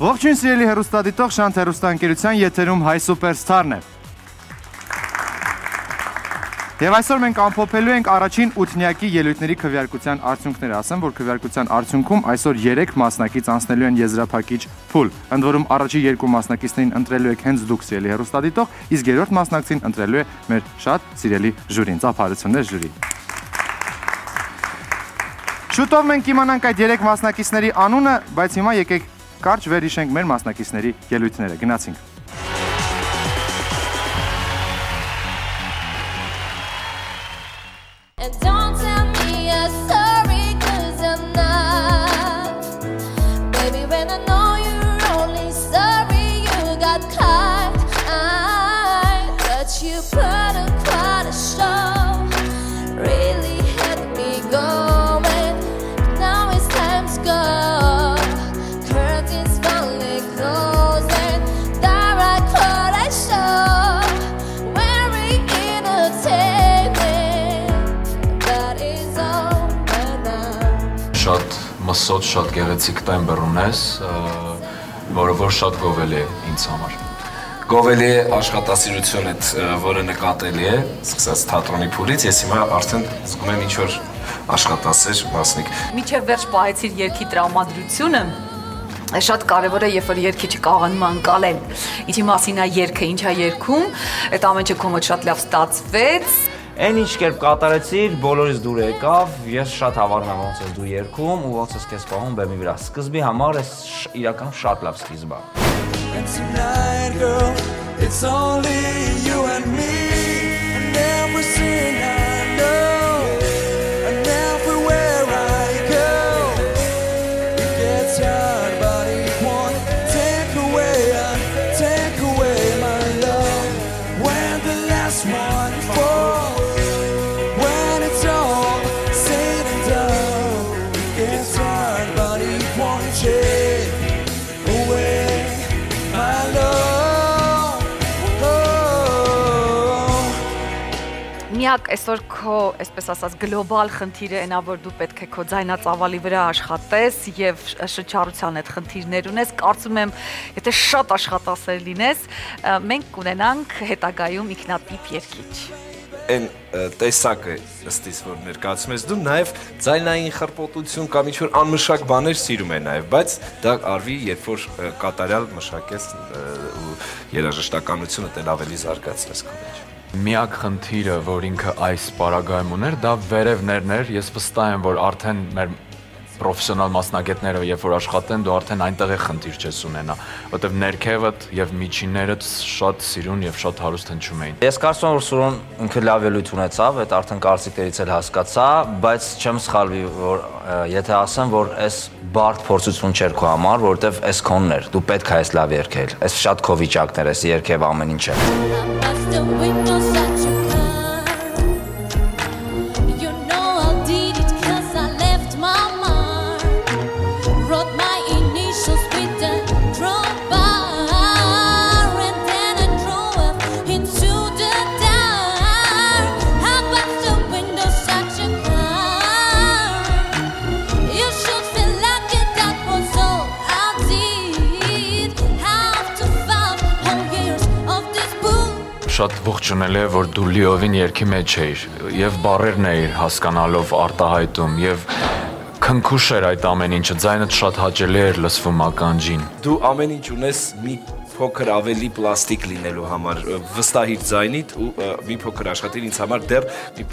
Ողջույն սիրելի հեռուստադիտող, Շանթ հեռուստաընկերության եթերում Հայ Սուպերսթարն է։ Եվ այսօր մենք ամփոփելու ենք առաջին ութնյակի ելույթների քվեարկության արդյունքները, ասեմ, որ քվեարկության արդյունքում այսօր 3 մասնակից անցնելու են եզրափակիչ փուլ։ Ընդ որում առաջի 2 մասնակիցներին ընտրելու եք հենց դուք սիրելի հեռուստադիտող, իսկ երրորդ մասնակցին ընտրելու է մեր շատ սիրելի ժյուրին։ Ծափարություններ ժյուրի։ Շուտով մենք իմանանք այդ 3 մասնակիցների անունը, բայց հիմա եկեք կարճ վերհիշենք մեր մասնակիցների ելույթները։ Գնացինք։ And don't tell me a story, 'cause I'm not. Baby, when I know you're only sorry you got caught. But you put on quite a show, really had me going. Now it's time to go. Curtains finally closing. Direct what I show. Wearing entertainment. Շատ մսոտ, շատ գեղեցիկ տեմբր ունես, որը որ շատ գովելի է ինձ համար։ Գովելի է աշխատասիրություն այդ, որը նկատելի է, սկսած թատրոնի փուլից, ես հիմա արդեն զգում եմ ինչ-որ աշխատասեր մասնիկ։ Մինչև վերջ պահեցիր երգի տրամադրությունը, շատ կարևոր է, երբ որ երգիչը կարողանում է ընկալել, ինչի մասին է երգը, ինչ է երգում, այդ ամեն ինչը քո մոտ շատ լավ ստացվեց։ Այն ինչ կերպ կատարեցիր, բոլորից դուր եկավ, ես շատ հավանում եմ ոնց ես դու երգում ու ոնց ես քեզ պահում բեմի վրա։ Սկզբի համար էս իրական շատ լավ սկիզբ է։ And tonight, girl, it's only you and me, and everything I know, and everywhere I go, it gets hard, but it won't take away my love. When the last one falls, when it's all said and done, it gets hard, but it won't take away. Միակ այսօր քո, այսպես ասած, գլոբալ խնդիրը այնա, որ դու պետք է քո ձայնածավալի վրա աշխատես եւ շնչառության այդ խնդիրներ ունես, կարծում եմ, եթե շատ աշխատասեր լինես, մենք կունենանք հետագայում ինքնատիպ երգիչ։ Այն տեսակը ըստիս որ ներկայացում ես դու նաև ձայնային խրպոտություն կամ ինչ-որ անմշակ բաներ սիրում է նաև, բայց դա արվի, երբ որ կատարյալ մշակես ու երաժշտականությունը տել ավելի զարգացնես քո մեջ։ Միակ խնդիրը, որ ինքը այս պարագայում ուներ, դա վերևներն էր, ես վստահ եմ, որ արդեն մեր պրոֆեսիոնալ մասնագետները, երբ որ աշխատեն, դու արդեն այնտեղ է խնդիր չես ունենա, որտեղ ներքևդ եւ միջիններդ շատ սիրուն եւ շատ հարուստ հնչում էին։ Ես կարծում եմ, որ Սուրոն ինքը լավ ելույթ ունեցավ, այդ արդեն կարծիքներից էլ հասկացա, բայց չեմ սխալվի, որ եթե ասեմ, որ այս բարդ փորձություն չէր քո համար, որովհետեւ այս քոնն էր, դու պետք է այս լավ երգել։ Այս շատ քո վիճակներ ես երգև ամեն ինչը։ Շատ ողջունել է, որ դու լիովին երգի մեջ էիր եւ բառերն էիր հասկանալով արտահայտում եւ քնքուշ էր այդ ամեն ինչը, ձայնդ շատ հաճելի էր լսվում ականջին։ Դու ամեն ինչ ունես մի փոքր ավելի պլաստիկ լինելու համար, վստահիր ձայնիդ ու մի փոքր աշխատիր ինձ համար դեռ մի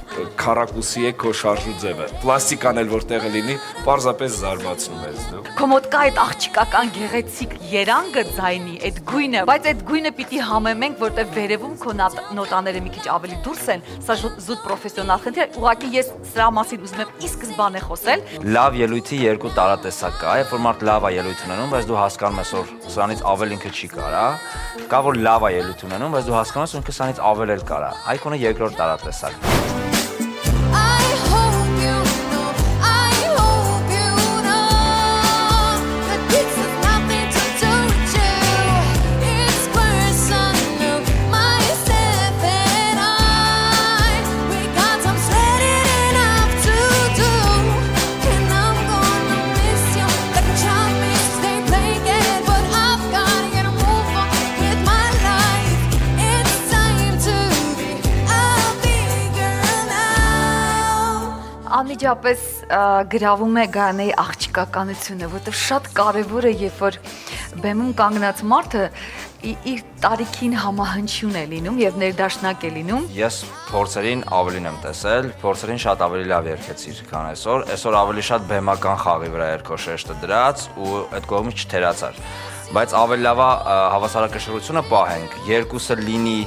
քառակուսի է քո շարժու ձևը։ Պլաստիկան էլ որ տեղը լինի, պարզապես զարմացնում ես դու։ Քո մոտ կա այդ աղջիկական գեղեցիկ երանգը ձայնի, այդ գույնը, բայց այդ գույնը պիտի համեմենք, որտեղ վերևում քո նոտաները մի քիչ ավելի դուրս են, սա զուտ պրոֆեսիոնալ խնդիր է, ուղղակի ես սրա մասին ուզում եմ ի սկզբանե խոսել։ Լավ ելույթի երկու տարատեսակ կա, երբ որ մարդ լավ է ելույթ ունենում, բայց դու հասկանում ես, որ սրանից ավել ինքը չի կարա, կա որ լավ է ելույթ ունենում, բայց դու հասկանում ես, որ ինքը սրանից ավել էլ կարա։ Այքոնը երկրորդ տարատեսակ։ But I անմիջապես գրավում է Գայանեի աղջիկականությունը, որովհետև շատ կարևոր է, երբ որ բեմում կանգնած մարդը իր տարիքին համահնչյուն է լինում եւ ներդաշնակ է լինում։ Ես փորձերին ավելին եմ տեսել, փորձերին շատ ավելի լավ երգեցիր, քան այսօր։ Այսօր ավելի շատ բեմական խաղի վրա էր քո շեշտը դրած ու այդ կողմից չթերացար։ Բայց ավելի լավ է հավասարակշռությունը պահենք։ Երկուսը լինի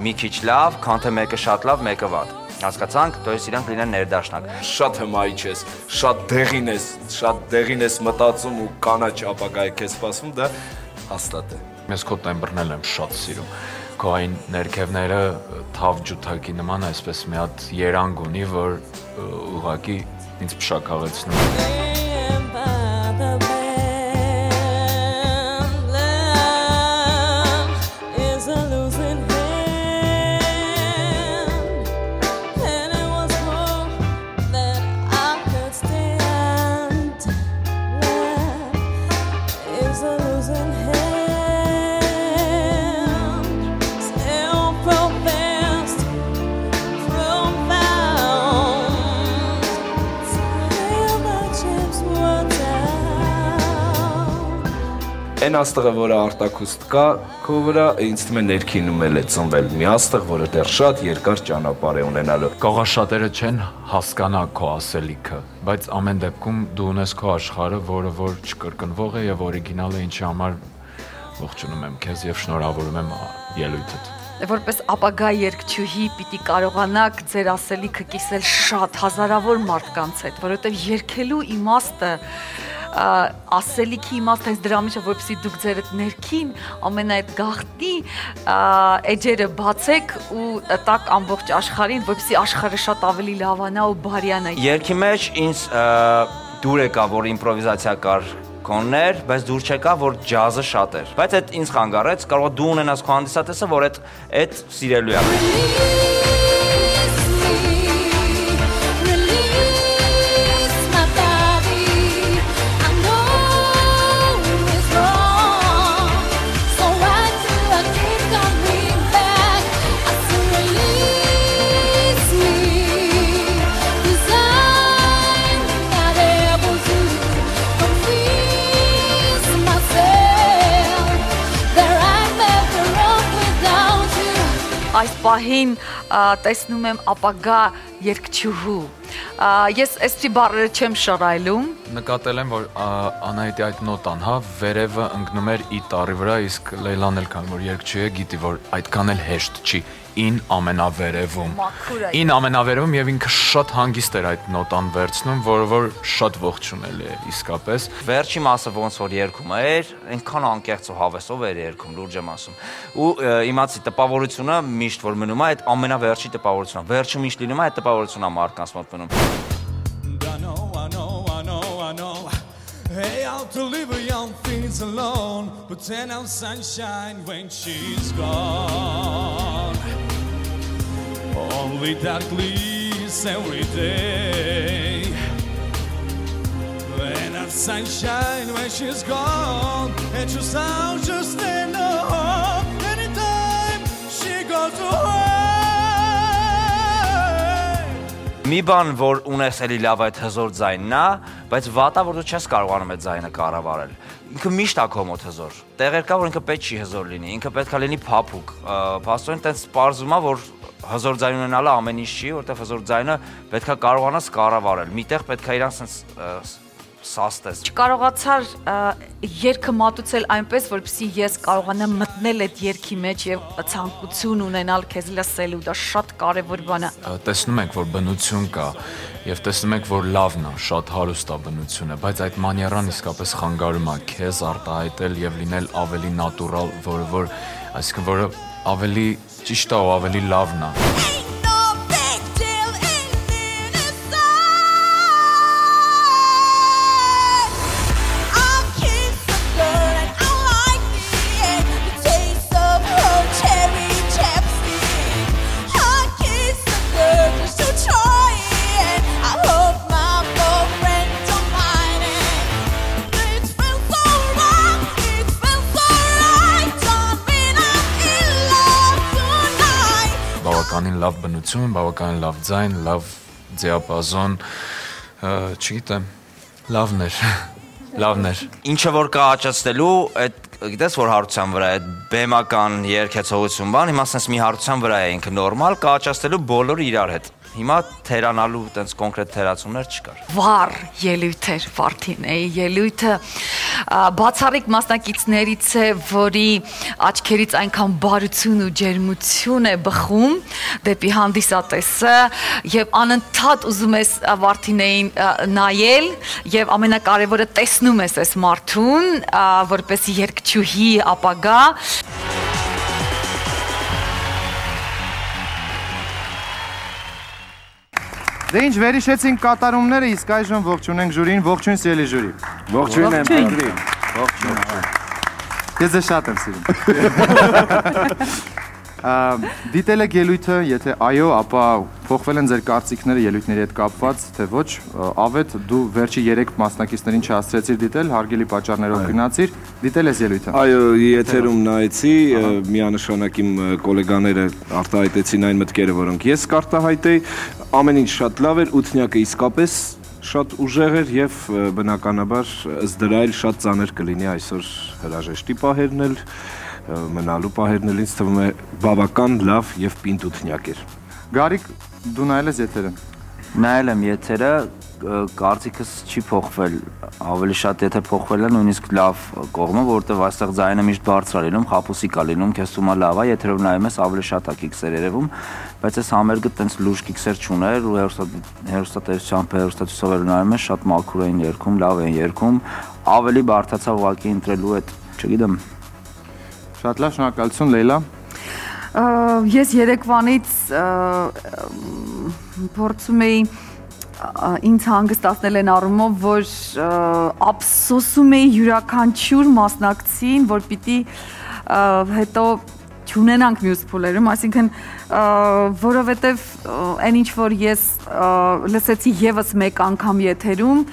մի քիչ լավ, քան թե մեկը շատ լավ, մեկը վատ։ Հասկացանք, то есть իրանք լինեն ներդաշնակ։ Շատ հմայիչ ես, շատ դեղին ես մտածում ու կանաչ ապագայի քեզ սպասում, դա հաստատ է։ Ես քո տեմբրն եմ շատ սիրում։ Քո այն ներքևները թավ ջութակի նման այսպես մի հատ երանգ ունի, որ ուղղակի ինձ փշակաղեցնում։ Այն աստղը, որը արտակուստ կա քո վրա, ինձ թվում է ներքինում էլ է ծնվել մի աստղ, որը դեռ շատ երկար ճանապարհ է ունենալու։ Կողաշատերը չեն հասկանա քո ասելիքը, բայց ամեն դեպքում դու ունես քո աշխարհը, որ չկրկնվող է եւ օրիգինալ է, ինչի համար ողջունում եմ քեզ եւ շնորհավորում եմ ելույթդ։ Որպես ապագա երգչուհի պիտի կարողանաք ձեր ասելիքը կիսել շատ հազարավոր մարդկանց հետ, որովհետեւ երգելու իմաստը ասելիքի իմաստը այս դրա մեջ է, որպեսզի դուք ձեր ներքին ամենա այդ գաղտնի էջերը բացեք ու տակ ամբողջ աշխարհին, որպեսզի աշխարհը շատ ավելի լավանա ու բարյանա։ Երգի մեջ ինձ դուր եկա, որ իմպրովիզացիա կար կոններ, բայց դուր չեկա, որ ջազը շատ էր։ Բայց այդ ինձ խանգարեց, կարող դու ունենաս քո հանդիսատեսը, որ այդ սիրելու է։ Այս պահին տեսնում եմ ապագա երգչուհու։ Ես այսի բառերը չեմ շռայլում։ Նկատել եմ, որ Անահիտի այդ նոտան, հա, վերևը ընկնում էր ի տառի վրա, իսկ Լեյլան էլ քան որ երգչուհի է, գիտի, որ այդքան էլ հեշտ չի։ Ին ամենավերևում։ Ին ամենավերևում եւ ինքը շատ հանգիստ էր այդ նոտան վերցնում, որ շատ ողջունելի է իսկապես։ Վերջի մասը ոնց որ երգում էր, այնքան անկեղծ ու հավեսով էր երգում, լուրջ եմ ասում։ Ու իմացի տպավորությունը միշտ որ մնում է, այդ ամենավերջի տպավորությունը։ Վերջը միշտ լինում է այդ տպավորությունը մարդկանց մոտ մնում։ Hey, I'll deliver young things alone, but then I'll sunshine when she's gone. Only darkness every day. Then I'll sunshine when she's gone, and just I'll just stand up anytime she goes away. Մի բան, որ ունես էլի լավ այդ հզոր ձայնն է, բայց վատա, որ դու չես կարողանում այդ ձայնը կառավարել։ Ինքը միշտ է քո մոտ հզոր։ Տեղեր կա, որ ինքը պետք չի հզոր լինի, ինքը պետք է լինի փափուկ։ Փաստորեն տենց պարզվում է, որ հզոր ձայն ունենալը ամեն ինչ չի, որտեղ հզոր ձայնը պետք է կարողանաս կառավարել։ Միտեղ պետք է իրան սենց սաստես։ Չկարողացար երգը մատուցել այնպես, որպեսզի ես կարողանամ մտնել այդ երգի մեջ եւ ցանկություն ունենալ քեզ լսելու, դա շատ կարեւոր բան է։ Տեսնում ենք, որ բնություն կա եւ տեսնում ենք, որ լավն է, շատ հարուստ է բնությունը, բայց այդ մանիերան իսկապես խանգարում է քեզ արտահայտել եւ լինել ավելի նատուրալ, որ այսինքն որը ավելի ճիշտ է ու ավելի լավն է։ Բավականին լավ բնություն, բավականին լավ ձայն, լավ դիապազոն, Չգիտեմ, լավն էր։ Լավն էր։ Ինչը որ կա աճացնելու, այդ գիտես որ հարության վրա է, այդ բեմական երկեցողություն բան, հիմա sense մի հարության վրա է ինքը նորմալ, կա աճացնելու բոլորը իրար հետ։ Հիմա թերանալու տենց կոնկրետ թերացումներ չկար։ Վառ ելույթ էր Վարդինեի ելույթը բացառիկ մասնակիցներից է, որի աչքերից այնքան բարություն ու ջերմություն է բխում դեպի հանդիսատեսը եւ անընդհատ ուզում ես Վարդինեին նայել եւ ամենակարևորը տեսնում ես այս մարդուն որպես երգչուհի ապագա։ Դե ինչ վերհիշեցինք կատարումները, իսկ այժմ ողջունենք ժյուրին, ողջույն սիրելի ժյուրի։ Ողջույն եմ Պետրի։ Ողջույն։ Ես ձեզ շատ եմ սիրում։ Դիտել եք ելույթը, եթե այո, ապա փոխվել են ձեր կարծիքները ելույթների հետ կապված, թե ոչ, Ավետ, դու վերջի 3 մասնակիցներին չհասցրեցիր դիտել, հարգելի պատճառներով գնացիր, դիտել ես ելույթը։ Այո, եթերում նայեցի, միանշանակ իմ գոլեգաները արտահայտեցին այն մտքերը, որոնք ես կարտահայտեի, ամեն ինչ շատ լավ էր, ութնյակը իսկապես շատ ուժեղ էր եւ բնականաբար ըստ դրա էլ շատ ծանր կլինի այսօր հրաժեշտի պահերն էլ մնալու պահերն էլ ինձ թվում է բավական լավ եւ պինդ ութնյակ էր։ Գարիկ, դու նայել ես եթերը։ Նայել եմ եթերը, կարծիքս չի փոխվել, ավելի շատ եթե փոխվել է նույնիսկ լավ կողմը, որովհետև այստեղ ձայնը միշտ բարձր է լինում, խաբուսիկ է լինում, քեզ թվում է լավ է, եթերով նայում ես ավելի շատ է կիքսեր երևում, բայց այս համերգը տենց լուրջ կիքսեր չուներ ու հեռուստատեսությամբ հեռուստացույցով նայում ես շատ մաքուր էին երգում, լավ էին երգում, ավելի բարդացավ ուղղակի ընտրելու այդ, չգիտեմ։ Շատ լավ, շնորհակալություն Լեյլա։ Ես երեկվանից փորձում էի ինձ հանգստացնել են առումով, որ ափսոսում էի յուրաքանչյուր մասնակցին, որ պիտի հետո չունենանք մյուս փուլերում, այսինքն որովհետև այն ինչ որ ես լսեցի եւս մեկ անգամ եթերում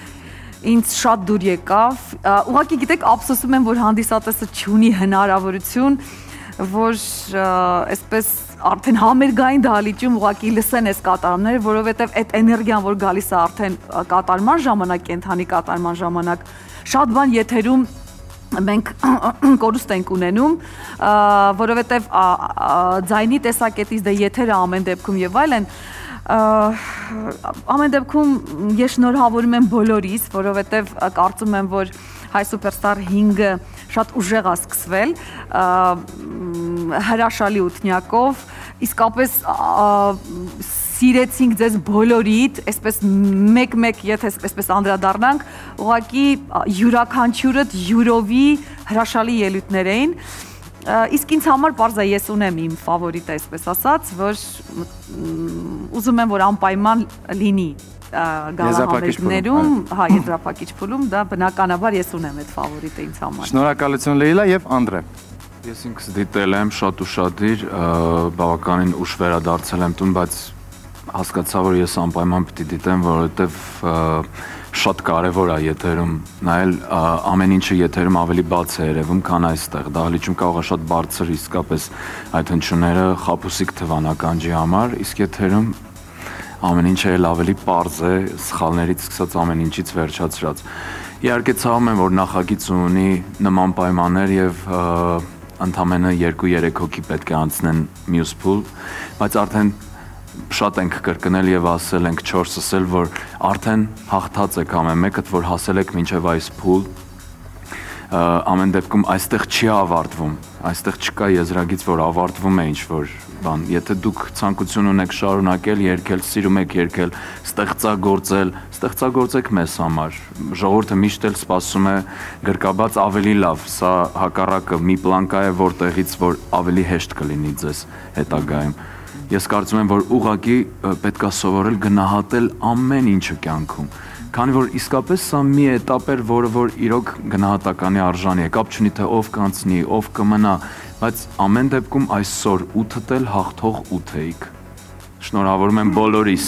ինձ շատ դուր եկավ, ուղղակի գիտեք ափսոսում եմ, որ հանդիսատեսը չունի հնարավորություն, որ այսպես արդեն համերգային դահլիճում ուղղակի լսեն այս կատարումները, որովհետև այդ էներգիան, որ գալիս է արդեն կատարման ժամանակ, կենթանի կատարման ժամանակ, շատ բան եթերում մենք կորուստ ենք ունենում, որովհետև ձայնի տեսակետից դե եթերը ամեն դեպքում եւ այլն ամեն դեպքում ես շնորհավորում եմ բոլորիս, որովհետև կարծում եմ, որ Հայ Սուպերստար 5-ը շատ ուժեղ է սկսվել, հրաշալի ութնյակով, իսկապես սիրեցինք ձեզ բոլորիդ, այսպես մեկ-մեկ եթե այսպես անդրադառնանք, ուղղակի յուրաքանչյուրդ յուրովի հրաշալի ելույթներ էին, իսկ ինձ համար պարզ է ես ունեմ իմ ֆավորիտը, այսպես ասած, որ ուզում եմ, որ անպայման լինի գալահամերգներում, հա, եզրափակիչ փուլում, դա բնականաբար ես ունեմ այդ ֆավորիտը ինձ համար։ Շնորհակալություն Լեյլա եւ Անդրե։ Ես ինքս դիտել եմ շատ ուշադիր, բավականին ուշ վերադարձել եմ տուն, բայց հասկացա, որ ես անպայման պիտի դիտեմ, որովհետև շատ կարևոր է եթերում նայել, ամեն ինչը եթերում ավելի բաց է երևում, քան այստեղ։ Դահլիճում կարող է շատ բարձր իսկապես այդ հնչյունները խաբուսիկ թվան ականջի համար, իսկ եթերում ամեն ինչը էլ ավելի պարզ է, սխալներից սկսած ամեն ինչից վերջացրած։ Իհարկե ցավում եմ, որ նախագիծը ունի նման պայմաններ եւ ընդամենը 2-3 հոգի պետք է անցնեն մյուս փուլ, բայց արդեն շատ ենք կրկնել եւ ասել ենք 4-ս էլ, որ արդեն հաղթած եք ամեն մեկդ, որ հասել եք մինչեւ այս փուլ, ամեն դեպքում այստեղ չի ավարտվում, այստեղ չկա եզրագից, որ ավարտվում է ինչ-որ բան, եթե դուք ցանկություն ունեք շարունակել, երգել, սիրում եք երգել, ստեղծագործեք մեզ համար, ժողովուրդը միշտ էլ սպասում է գրկաբաց ավելի լավ, սա հակառակը մի պլանկա է, որտեղից որ ավելի հեշտ կլինի ձեզ հետագայում։ Ես կարծում եմ, որ ուղղակի պետք է սովորել գնահատել ամեն ինչը կյանքում, քանի որ իսկապես սա մի էտապ էր, որը որ իրոք գնահատականի արժանի է, կապ չունի թե ով կանցնի, ով կմնա, բայց ամեն դեպքում այսօր 8-ը էլ հաղթող 8 էիք։ Շնորհավորում եմ բոլորիս։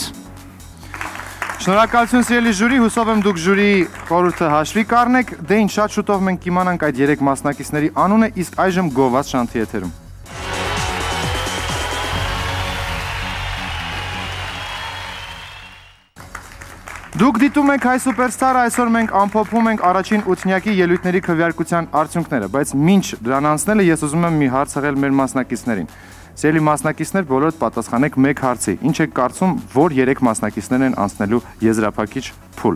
Շնորհակալություն սիրելի ժյուրի, հուսով եմ դուք ժյուրիի խորհուրդը հաշվի կառնեք, դե ինչ շատ շուտով մենք կիմանանք այդ 3 մասնակիցների անունը, իսկ այժմ գովված շանթի եթերում։ Դուք դիտում եք հայ սուպերստարը, այսօր մենք ամփոփում ենք առաջին ութնյակի ելույթների քվեարկության արդյունքները, բայց մինչ դրան անցնելը ես ուզում եմ մի հարց հղել մեր մասնակիցներին։ Սիրելի մասնակիցներ, բոլորդ պատասխանեք մեկ հարցի։ Ինչ եք կարծում, որ 3 մասնակիցներն են անցնելու եզրափակիչ փուլ։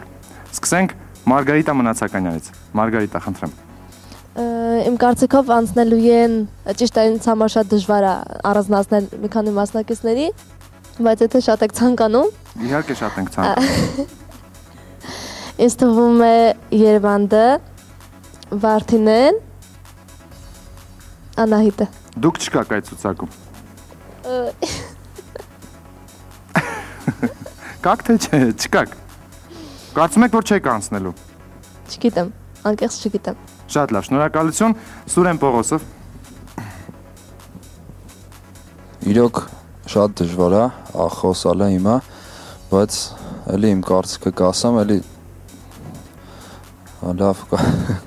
Սկսենք Մարգարիտա Մնացականյանից։ Մարգարիտա, խնդրեմ։ Իմ կարծիքով անցնելու են, ճիշտ է, ինձ համար շատ դժվար է առանձնացնել մի քանի մասնակիցների, բայց եթե շատ եք ցանկանում, Իհարկե շատ ենք ցանկանում։ Ինձ թվում է Երևանդը, Վարդինեն, Անահիտը։ Դուք չկաք այդ ցուցակում։ Կաք թե չէ, չկաք։ Կարծում եք, որ չեք անցնելու։ Չգիտեմ, անկեղծ չգիտեմ։ Շատ լավ, շնորհակալություն։ Սուրեն Պողոսով։ Իրոք շատ դժվար է, խոսալը հիմա, բայց էլի իմ կարծիքը կասեմ, էլի լավ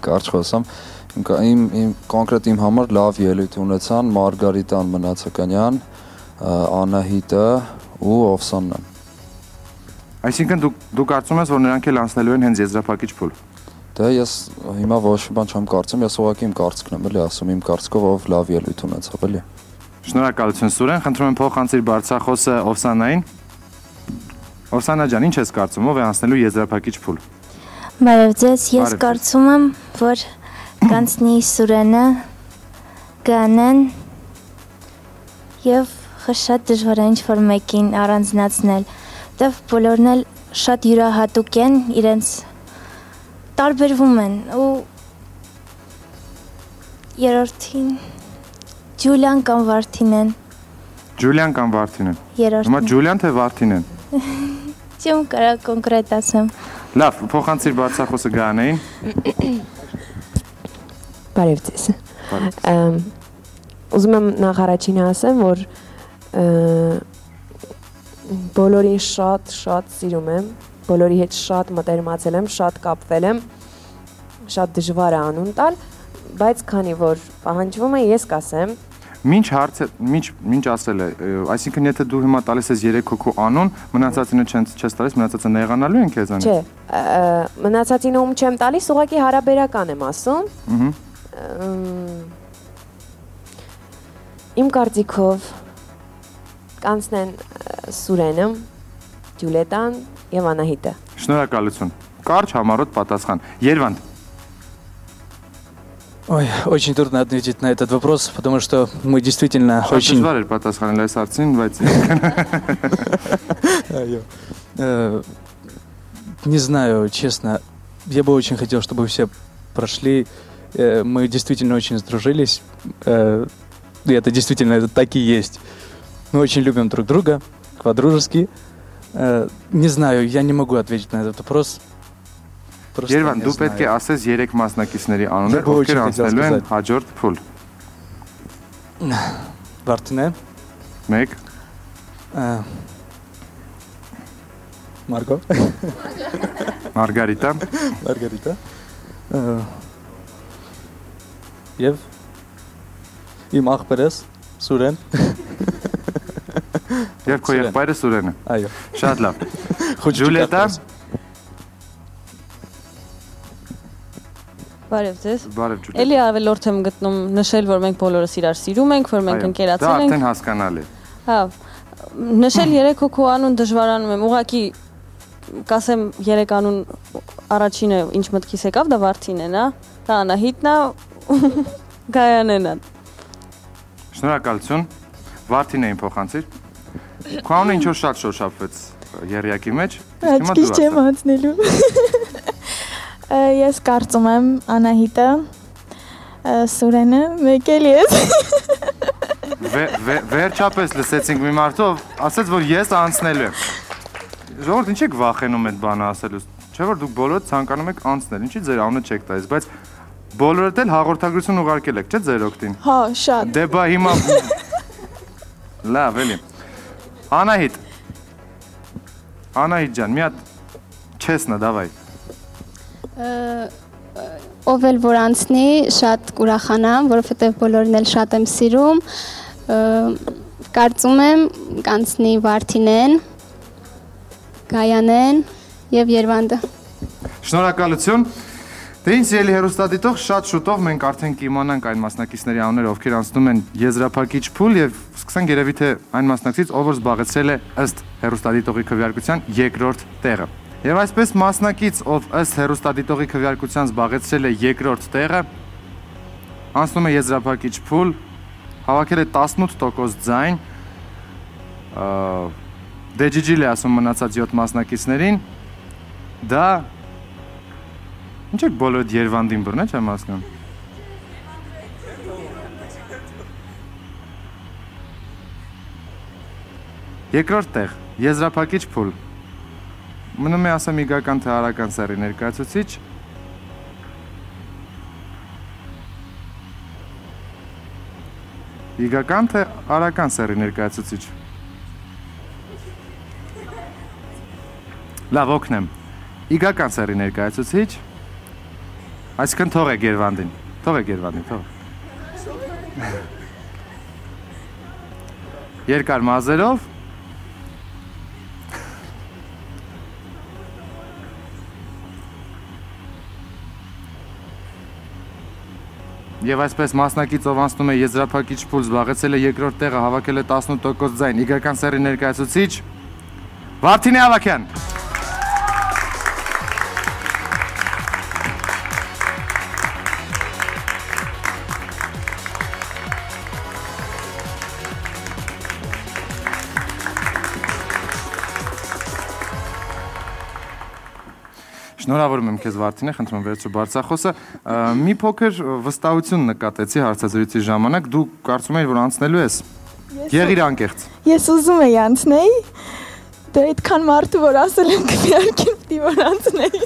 կարճ խոսամ, կոնկրետ իմ համար լավ ելույթ ունեցան Մարգարիտան Մնացականյան, Անահիտը ու Օվսաննան։ Այսինքն դու կարծում ես, որ նրանք էլ անցնելու են հենց եզրափակիչ փուլ։ Դե ես հիմա ոչ մի բան չեմ կարծում, ես ուղղակի իմ կարծիքն եմ էլի ասում, իմ կարծիքով ով լավ ելույթ ունեցավ էլի։ Շնորհակալություն Սուրեն, խնդրում եմ փոխանցիր բարձրախոսը Օվսանային։ Օվսանա ջան, ինչ ես կարծում, ով է անցնելու եզրափակիչ փուլ։ Բարև ձեզ, ես կարծում եմ, որ կանցնի Սուրենը, Գանեն եւ շատ դժվար է ինչ-որ մեկին առանձնացնել, դեռ բոլորն էլ շատ յուրահատուկ են, իրենց տարբերվում են ու երրորդին Ջուլիան կամ Վարդինեն։ Ջուլիան կամ Վարդինեն։ Երրորդին։ Հիմա Ջուլիան թե Վարդինեն։ Չեմ կարող կոնկրետ ասեմ։ Լավ, փոխանցիր բարձրախոսը Գանեին։ Բարև ձեզ։ Ուզում եմ նախ առաջինը ասեմ, որ բոլորին շատ սիրում եմ, բոլորի հետ շատ մտերմացել եմ, շատ կապվել եմ, շատ դժվար է անուն տալ, բայց քանի որ պահանջվում է, ես կասեմ։ Մինչ ասել է, այսինքն եթե դու հիմա տալիս ես 3 հոգու անուն, մնացածինը չես տալիս, մնացածը նեղանալու են քեզանից։ Չէ, մնացածինը ում չեմ տալիս, ուղղակի հարաբերական եմ ասում։ Իմ կարծիքով կանցնեն Սուրենը, Ջուլիետան եւ Անահիտը։ Շնորհակալություն։ Կարճ համառոտ պատասխան։ Երվանդ։ Ой, очень трудно ответить на этот вопрос, потому что мы действительно очень... Не знаю, честно. Я бы очень хотел, чтобы все прошли. Мы действительно очень сдружились. И это действительно так и есть. Мы очень любим друг друга, по-дружески. Не знаю, я не могу ответить на этот вопрос. Երվան, դու պետք է ասես 3 մասնակիցների անուններ, ովքեր անցնելու են հաջորդ փուլ։ Վարդինեն։ 1 Մարգո։ Մարգարիտա։ Մարգարիտա։ Եվ իմ աղբերս Սուրեն։ Եվ քո եղբայրը Սուրենը։ Այո։ Շատ լավ։ Ջուլիետա։ Բարև ձեզ։ Բարև Ջուլիետա։ Էլի ավելորդ եմ գտնում նշել, որ մենք բոլորս իրար սիրում ենք, որ մենք ընկերացել ենք։ Դա արդեն հասկանալի։ Հա։ Նշել 3 հոգու անուն դժվարանում եմ։ Ուղղակի կասեմ 3 անուն առաջինը ինչ մտքիս եկավ, դա Վարդինեն է, դա Անահիտն է, Գայանեն է։ Շնորհակալություն։ Վարդինեին փոխանցիր։ Քո անունը ինչ որ շատ շոշափվեց երյակի մեջ։ Աչքից չեմ անցնելու։ Ես կարծում եմ Անահիտը, Սուրենը, մեկ էլ ես։ Վերջապես լսեցինք մի մարդու, ասեց, որ ես անցնելու եմ։ Ժողովուրդ, ինչ եք վախենում այդ բանը ասելուց։ Չէ՞ որ դուք բոլորը ցանկանում եք անցնել, ինչի ձեր անունը չեք տալիս, բայց բոլորդ էլ հաղորդագրություն ուղարկել եք, չէ՞ ձեր օգտին։ Հա, շատ։ Դե բա հիմա լավ, էլի։ Անահիտ։ Անահիտ ջան, մի հատ չեսնա, դավայ։ Ով էլ որ անցնի, շատ կուրախանամ, որովհետև բոլորին էլ շատ եմ սիրում։ Կարծում եմ կանցնի Վարդինեն, Գայանեն եւ Երվանդը։ Շնորհակալություն։ Դե ինձ ելի հերոստատիտող շատ շուտով մենք արդեն կիմանանք այն մասնակիցների անունները, ովքեր անցնում են եզրափակիչ փուլ եւ սկսենք երևի թե այն մասնակցից, ով որ զբաղեցրել է ըստ հերոստատիտողի քվեարկության երկրորդ տեղը։ Եվ այսպես մասնակից, ով ըստ հերոստատիտողի քվեարկության զբաղեցրել է երկրորդ տեղը, անցնում է եզրափակիչ փուլ, հավաքել է 18% ձայն, դեջիջիլ է ասում մնացած 7 մասնակիցներին, դա ինչ եք բոլոր այդ Երվանդին բռնե, չեմ հասկանում։ Երկրորդ տեղ, եզրափակիչ փուլ։ Մնում է ասեմ իգական թե արական սեռի ներկայացուցիչ։ Իգական թե արական սեռի ներկայացուցիչ։ Լավ, օգնեմ։ Իգական սեռի ներկայացուցիչ։ Այսինքն թողեք Երվանդին, թողեք Երվանդին, թողեք։ Երկար մազերով։ Եվ այսպես մասնակից, ով անցնում է եզրափակիչ փուլ, զբաղեցել է երկրորդ տեղը, հավաքել է 18% ձայն, իգական սեռի ներկայացուցիչ Վարդինե Ավագյան։ Շնորհավորում եմ քեզ Վարդինե, խնդրում եմ վերցրու բարձրախոսը։ Մի փոքր վստահություն նկատեցի հարցազրույցի ժամանակ, դու կարծում ես, որ անցնելու ես։ Եղիր անկեղծ։ Ես ուզում եի անցնեի, դե այդքան մարդու որ ասել են քվեարկեմ պիտի որ անցնեի։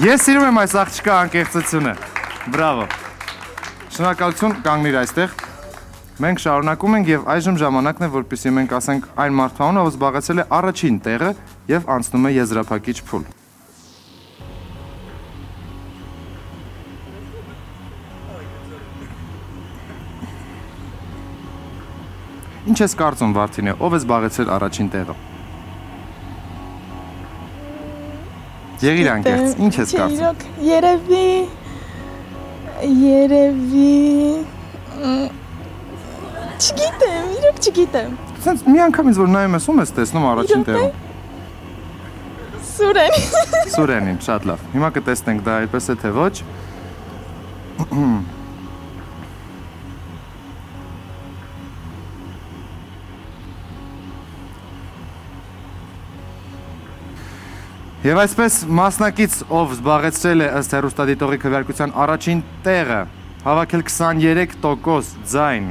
Ես սիրում եմ այս աղջկա անկեղծությունը։ Բրավո։ Շնորհակալություն, կանգնիր այստեղ։ Մենք շարունակում ենք եւ այժմ ժամանակն է, որպեսզի մենք ասենք այն մարդու անունը, ով զբաղեցրել է առաջին տեղը եւ անցնում է եզրափակիչ փուլ։ Ինչ ես կարծում, Վարդինե, ով է զբաղեցրել առաջին տեղը։ Եղիր անկեղծ, ինչ ես կարծում։ Երևի Չգիտեմ, իրոք չգիտեմ։ Սենց մի անգամ ինձ որ նայում ես, ում ես տեսնում առաջին տեղում։ Սուրենին։ Սուրենին, շատ լավ։ Հիմա կտեսնենք դա այդպես է թե ոչ։ Եվ այսպես մասնակից, ով զբաղեցրել է ըստ հեռուստադիտողի քվեարկության առաջին տեղը, հավաքել 23% ձայն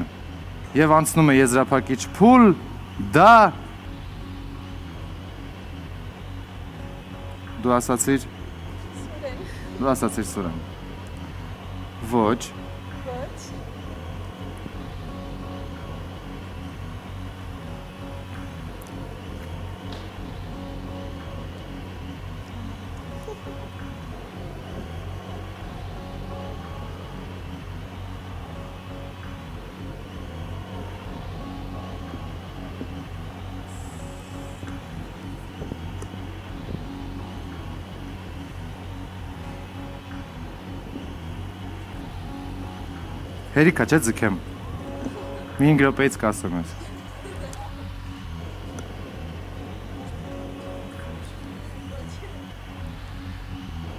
եւ անցնում է եզրափակիչ փուլ, դա դու ասացիր Սուրեն։ Ոչ։ Հերիքա չէ ձգեմ։ Մի 5 րոպեից կասում ես։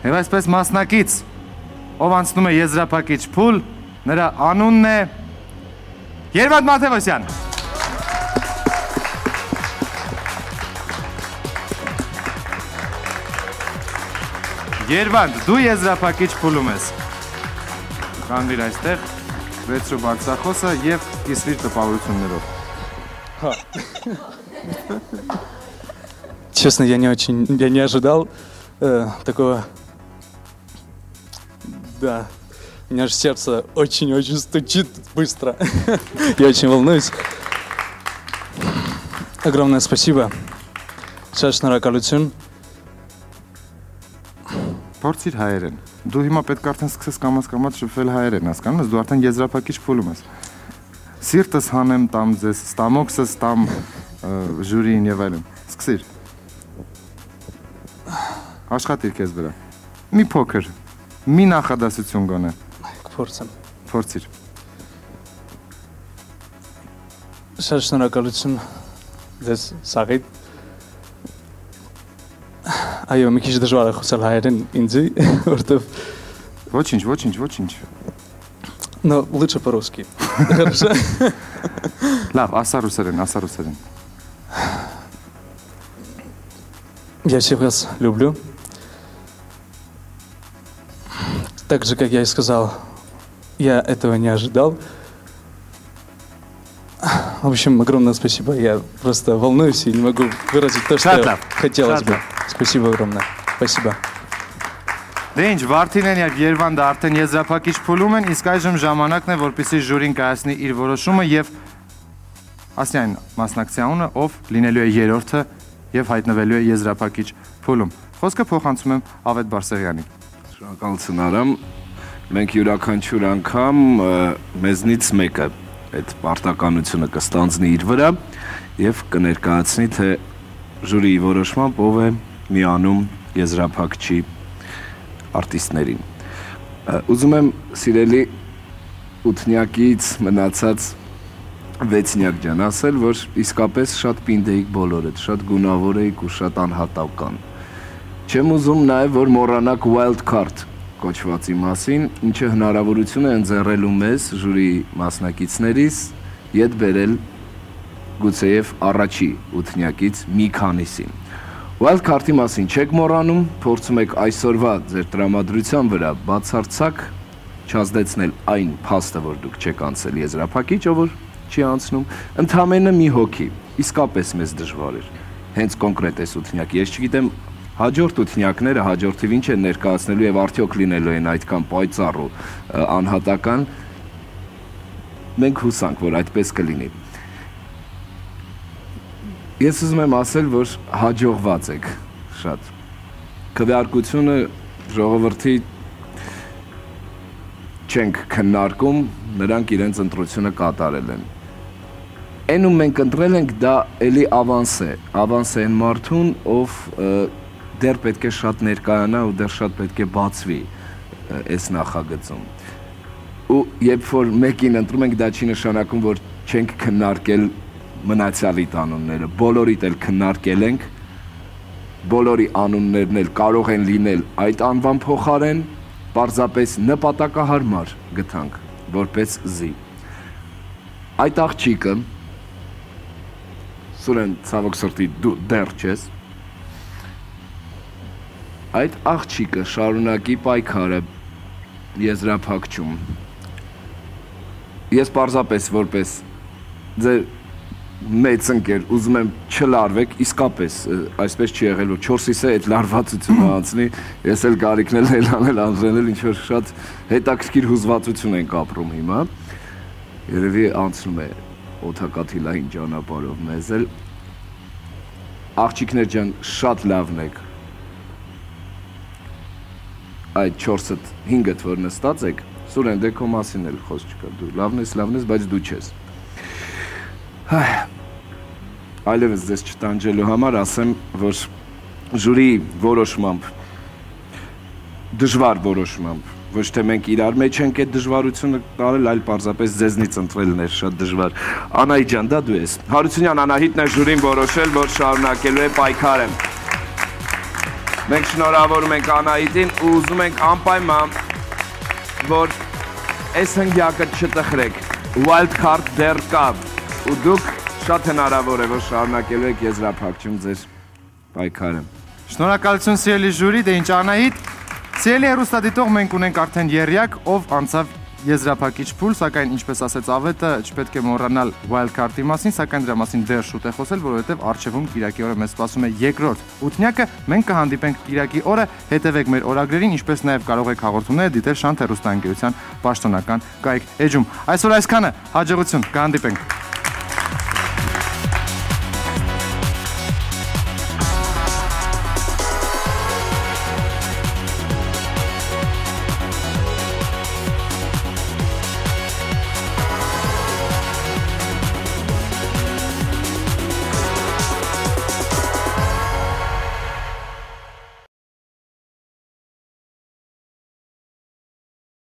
Եվ այսպես մասնակից, ով անցնում է եզրափակիչ փուլ, նրա անունն է Երվանդ Մաթևոսյան։ Երվանդ, դու եզրափակիչ փուլում ես։ Կանգնիր այստեղ։ Վերցրու բարձրախոսը եւ կիսվիր տպավորություններով։ Честно, я не ожидал такого. Да, у меня же сердце очень-очень стучит быстро. Я очень волнуюсь. Огромное спасибо. Շատ շնորհակալություն։ Փորձիր հայերեն։ Դու հիմա պետք է արդեն սկսես կամաց շփվել հայերեն, հասկանում ես, դու արդեն եզրափակիչ փուլում ես։ Սիրտս հանեմ տամ ձեզ, ստամոքսս տամ ժյուրիին եւ այլն։ Սկսիր։ Աշխատիր քեզ վրա։ Մի փոքր, մի նախադասություն գոնե։ Փորձեմ։ Փորձիր։ Շատ շնորհակալություն ձեզ Սաղիթ։ Այո, մի քիչ դժվար է խոսալ հայերեն ինձ, որտեվ Ոչինչ։ Но лучше по-русски. Хорошо. Լավ, ասա ռուսերեն։ Я всех вас люблю. Так же, как я и сказал, я этого не ожидал. В общем, огромное спасибо. Я просто волнуюсь и не могу выразить то, что хотелось бы. Спасибо огромное. Спасибо. Դե ինչ, Վարդինեն եւ Երվանդը արդեն եզրափակիչ փուլում են, իսկ այժմ ժամանակն է, որպեսզի ժյուրին կայացնի իր որոշումը եւ ասյայն մասնակցի անունը, ով լինելու է երրորդը եւ հայտնվելու է եզրափակիչ փուլում։ Խոսքը փոխանցում եմ Ավետ Բարսեղյանին։ Շնորհակալություն Արամ։ Մենք յուրաքանչյուր անգամ մեզնից մեկը այդ պարտականությունը կստանձնի իր վրա եւ կներկայացնի, թե ժյուրիի որոշմամբ ով է միանում եզրափակչի արտիստներին։ Ուզում եմ սիրելի ութնյակից մնացած վեցնյակ ջան ասել, որ իսկապես շատ պինդ էիք բոլորդ, շատ գունավոր էիք ու շատ անհատական։ Չեմ ուզում նաև, որ մոռանաք wild card կոչվածի մասին, ինչը հնարավորություն է ընձեռելու մեզ ժյուրիի մասնակիցներից ետ բերել գուցեև առաջի ութնյակից մի քանիսին։ Wild card-ի մասին չեք մոռանում, փորձում եք այսօրվա ձեր տրամադրության վրա բացարձակ չազդեցնել այն փաստը, որ դուք չեք անցել եզրափակիչ, ով որ չի անցնում, ընդամենը մի հոգի, իսկապես մեզ դժվար էր, հենց կոնկրետ այս ութնյակի, ես չգիտեմ հաջորդ ութնյակները հաջորդ թիվ ինչ են ներկայացնելու եւ արդյոք լինելու են այդքան պայծառ ու անհատական, մենք հուսանք, որ այդպես կլինի։ Ես ուզում եմ ասել, որ հաջողված եք շատ։ Քվեարկությունը ժողովրդի չենք քննարկում, նրանք իրենց ընտրությունը կատարել են։ Այն ում մենք ընտրել ենք, դա էլի ավանս է այն մարդուն, ով դեռ պետք է շատ ներկայանա ու դեռ շատ պետք է բացվի այս նախագծում։ Ու երբ որ մեկին ընտրում ենք, դա չի նշանակում, որ չենք քննարկել մնացյալի անունները, բոլորիդ էլ քննարկել ենք, բոլորի անուններն էլ կարող են լինել այդ անվան փոխարեն, պարզապես նպատակահարմար գտանք, որպես զի։ Այդ աղջիկը, Սուրեն ցավոք սրտի դու դեռ չես, այդ աղջիկը շարունակի պայքարը եզրափակչում։ Ես պարզապես որպես ձեր մեծ ընկեր, ուզում եմ չլարվեք, իսկապես այսպես չի եղել, որ 4-ից է այդ լարվածությունը անցնի, ես էլ կարիքն էլ անել անձրենել, ինչ-որ շատ հետաքրքիր հուզվածություն ենք ապրում հիմա, երևի անցնում է օդակաթիլային ճանապարհով մեզ էլ, աղջիկներ ջան, շատ լավն եք, այդ 4-ըդ 5-ըդ որ նստած եք, Սուրեն դե քո մասին էլ խոսք չկա, դու լավն ես, բայց դու չես։ Այլևս ձեզ չտանջելու համար ասեմ, որ ժյուրիի որոշմամբ, դժվար որոշմամբ, ոչ թե մենք իրար մեջ ենք այդ դժվարությունը տարել, այլ պարզապես ձեզնից ընտրելն էր շատ դժվար։ Անահիտ ջան, դա դու ես։ Հարությունյան Անահիտն է ժյուրին որոշել, որ շարունակելու է պայքարը։ Մենք շնորհավորում ենք Անահիտին ու ուզում ենք անպայման, որ այս հնգյակը չտխրեք, wild card դեռ կա, ու դուք շատ հնարավոր է, որ շարունակելու եք եզրափակչում ձեր պայքարը։ Շնորհակալություն սիրելի ժյուրի, դե ինչ Անահիտ, սիրելի հեռուստադիտող, մենք ունենք արդեն եռյակ, ով անցավ եզրափակիչ փուլ, սակայն ինչպես ասեց Ավետը, չպետք է մոռանալ wild card-ի մասին, սակայն դրա մասին դեռ շուտ է խոսել, որովհետև առջևում Կիրակի օրը մեզ սպասում է երկրորդ ութնյակը, մենք կհանդիպենք Կիրակի օրը, հետևեք մեր օրագրերին, ինչպես նաև կարող եք հաղորդումները դիտել Շանթ հեռուստաընկերության պաշտոնական կայք էջում։ Այսօր այսքանը, հաջողություն, կհանդիպենք։